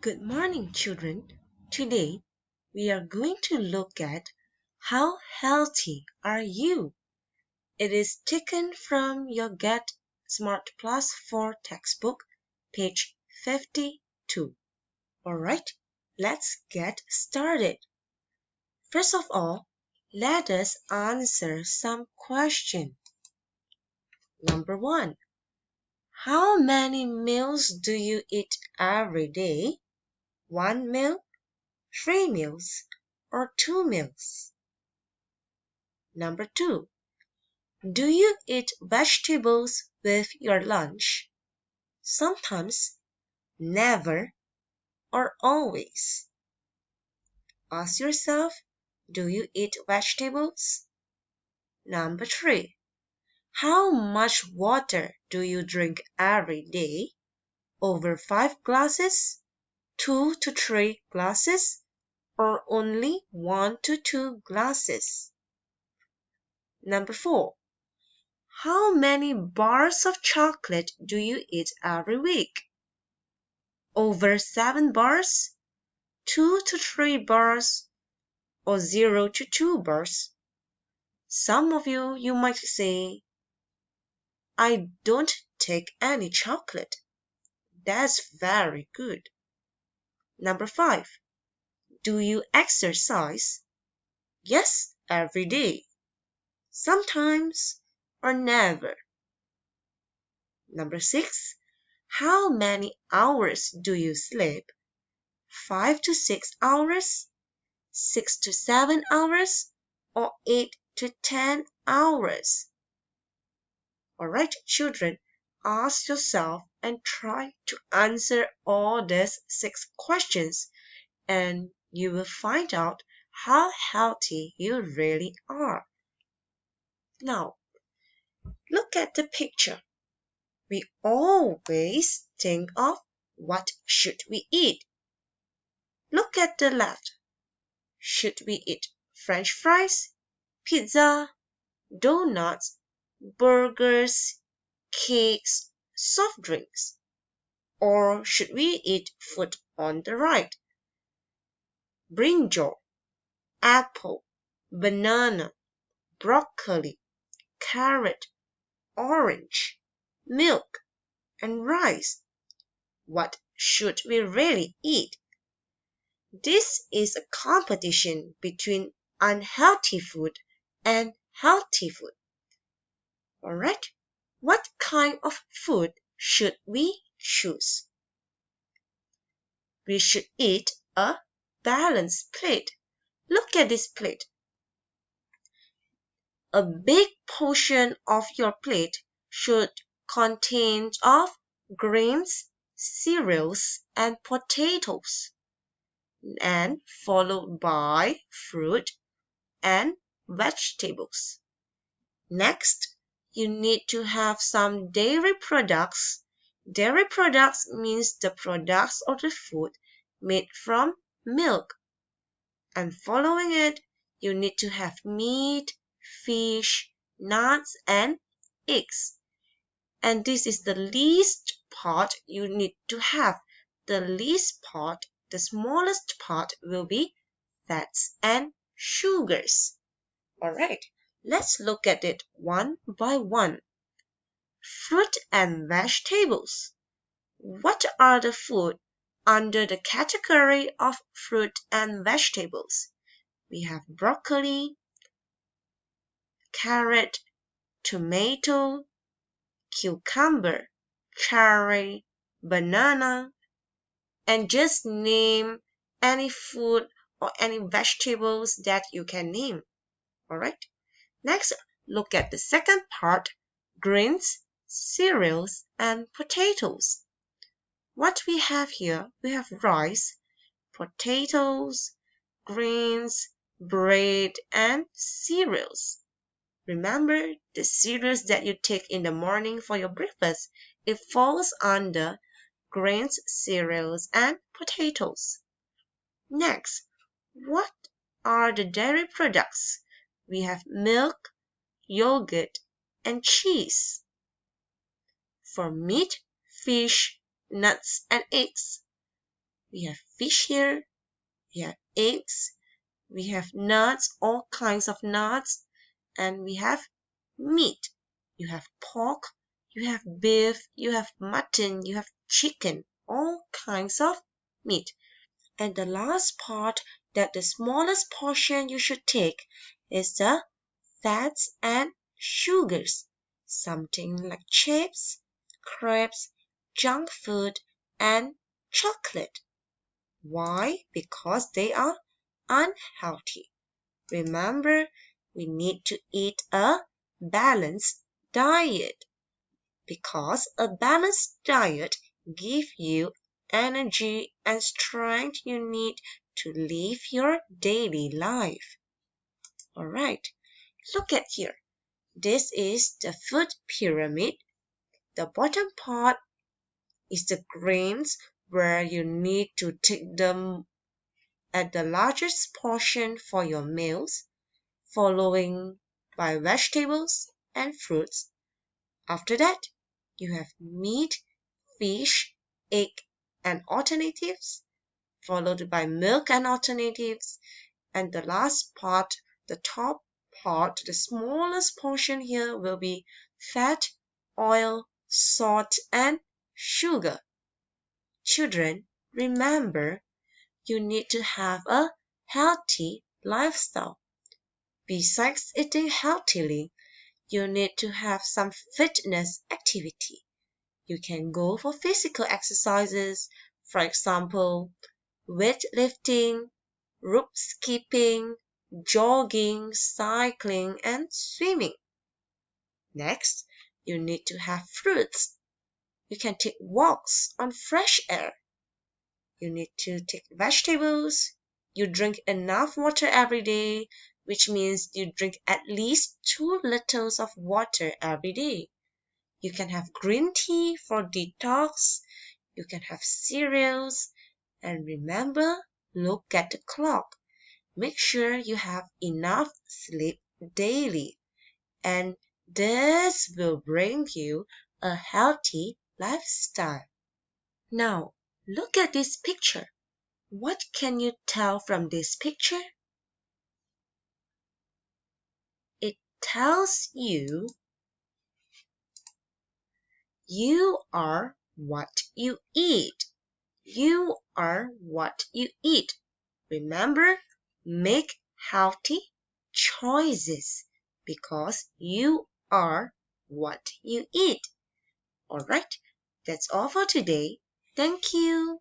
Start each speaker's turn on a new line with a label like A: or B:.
A: Good morning, children. Today we are going to look at how healthy are you? It is taken from your GetSmart Plus 4 textbook, page 52. Alright, let's get started. First of all, let us answer some questions. Number 1. How many meals do you eat every day? 1 meal, 3 meals, or 2 meals? Number 2. Do you eat vegetables with your lunch? Sometimes, never, or always? Ask yourself, do you eat vegetables? Number 3. How much water do you drink every day? Over 5 glasses, 2 to 3 glasses, or only 1 to 2 glasses? Number 4. How many bars of chocolate do you eat every week? Over 7 bars, 2 to 3 bars, or 0 to 2 bars? Some of you might say, I don't take any chocolate. That's very good. Number 5. Do you exercise? Yes, every day. Sometimes or never. Number 6. How many hours do you sleep? 5 to 6 hours, 6 to 7 hours, or 8 to 10 hours? Alright, children, ask yourself and try to answer all these 6 questions, and you will find out how healthy you really are. Now, look at the picture. We always think of what should we eat. Look at the left. Should we eat French fries, pizza, donuts, burgers, cakes, soft drinks? Or should we eat food on the right? Brinjal, apple, banana, broccoli, carrot, orange, milk, and rice. What should we really eat? This is a competition between unhealthy food and healthy food. Alright, what kind of food should we choose? We should eat a balanced plate. Look at this plate. A big portion of your plate should contain of grains, cereals, and potatoes, and followed by fruit and vegetables. Next, you need to have some dairy products. Dairy products means the products of the food made from milk. And following it, you need to have meat, fish, nuts, and eggs. And this is the least part you need to have. The least part, the smallest part will be fats and sugars. Alright, let's look at it one by one. Fruit and vegetables. What are the food under the category of fruit and vegetables? We have broccoli, carrot, tomato, cucumber, cherry, banana, and just name any food or any vegetables that you can name. Alright? Next, look at the second part, grains, cereals, and potatoes. What we have here, we have rice, potatoes, grains, bread, and cereals. Remember the cereals that you take in the morning for your breakfast. It falls under grains, cereals, and potatoes. Next, what are the dairy products? We have milk, yogurt, and cheese. For meat, fish, nuts, and eggs, We have fish here, we have eggs, we have nuts, all kinds of nuts, and we have meat. You have pork, you have beef, you have mutton, you have chicken, all kinds of meat. And the last part, that the smallest portion you should take, is the fats and sugars, something like chips, crabs, junk food, and chocolate. Why? Because they are unhealthy. Remember, we need to eat a balanced diet because a balanced diet gives you energy and strength you need to live your daily life. Alright, look at here. This is the food pyramid. The bottom part is the grains where you need to take them at the largest portion for your meals, following by vegetables and fruits. After that, you have meat, fish, egg, and alternatives, followed by milk and alternatives, and the last part, the top part, the smallest portion here will be fat, oil, salt, and sugar. Children, remember, you need to have a healthy lifestyle. Besides eating healthily, you need to have some fitness activity. You can go for physical exercises, for example, weightlifting, rope skipping, jogging, cycling, and swimming. Next, you need to have fruits. You can take walks on fresh air. You need to take vegetables. You drink enough water every day, which means you drink at least 2 liters of water every day. You can have green tea for detox. You can have cereals. And remember, look at the clock. Make sure you have enough sleep daily. And this will bring you a healthy lifestyle. Now, look at this picture. What can you tell from this picture? It tells you are what you eat. You are what you eat. Remember, make healthy choices because you are what you eat. Alright, that's all for today. Thank you.